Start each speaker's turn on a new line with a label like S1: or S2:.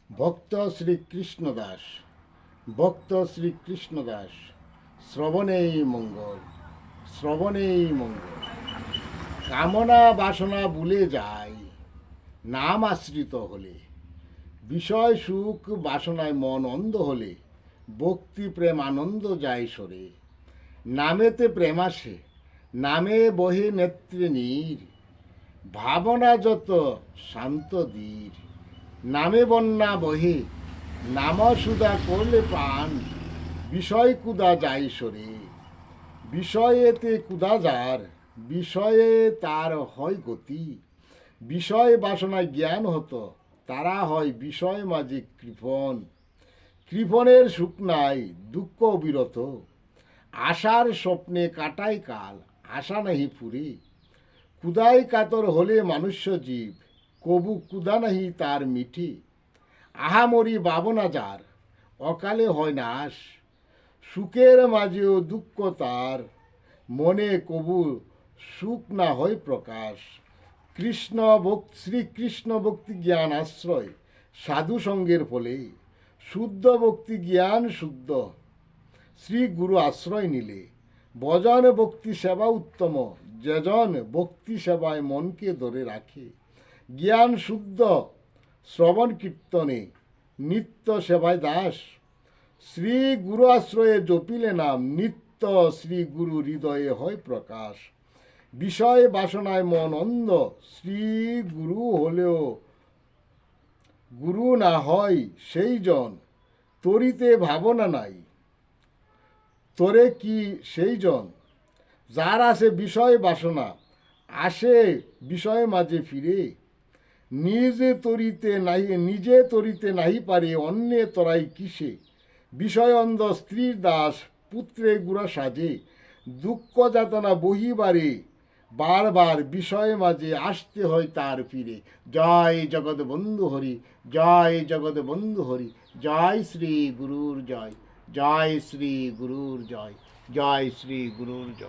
S1: ভক্ত শ্রীকৃষ্ণদাস ভক্ত শ্রীকৃষ্ণদাস শ্রবণেই মঙ্গল শ্রবণেই মঙ্গল। কামনা বাসনা ভুলে যায় নাম আশ্রিত হলে, বিষয় সুখ বাসনায় মন অন্ধ হলে, ভক্তি প্রেম আনন্দ যায় সরে। নামেতে প্রেম আসে, নামে বহে নেত্রে নীর, ভাবনা যত শান্ত ধীর। নামে বন্যা বহে, নাম সুধা করলে পান, বিষয় কুদা যায় সরে। বিষয়েতে কুদা যার, বিষয়ে তার হয় গতি। বিষয় বাসনায় জ্ঞান হতো, তারা হয় বিষয় মাঝে কৃপণ। কৃপণের সুখ নাই, দুঃখ বিরত, আশার স্বপ্নে কাটায় কাল, আশা নাহি পুরে। কুদাই কাতর হলে মানুষ্য জীব, কবু কুদা নাহি তার মিঠে। আহামরি ভাবনা যার, অকালে হয় নাশ, সুখের মাঝেও দুঃখ তার, মনে কবু সুখ না হয় প্রকাশ। শ্রীকৃষ্ণ ভক্তি জ্ঞান আশ্রয়, সাধু সঙ্গের ফলে, শুদ্ধ ভক্তি জ্ঞান শুদ্ধ, শ্রী গুরু আশ্রয় নিলে। ভজন ভক্তি সেবা উত্তম, যেজন ভক্তি সেবায় মনকে ধরে রাখে। জ্ঞান শুদ্ধ শ্রবণ কীর্তনে, নিত্য সেবায় দাস। শ্রী গুরু আশ্রয়ে জপিলে নাম, নিত্য শ্রী গুরু হৃদয়ে হয় প্রকাশ। বিষয় বাসনায় মন অন্ধ, শ্রী গুরু হলেও গুরু না হয় সেই জন, তরিতে ভাবনা নাই, তোরে কি সেই জন। যার আছে বিষয় বাসনা, আসে বিষয় মাঝে ফিরে। নিজে তরিতে নাহি পারে, অন্যে তরাই কিসে। বিষয় অন্ধ স্ত্রীর দাস, পুত্রে গুড়া সাজে। দুঃখ যাতনা বহিবারে, বারবার বিষয় মাঝে আসতে হয় তার ফিরে। জয় জগৎ বন্ধু হরি, জয় জগৎ বন্ধু হরি, জয় শ্রী গুরুর জয়, জয় শ্রী গুরুর জয়, জয় শ্রী গুরুর জয়।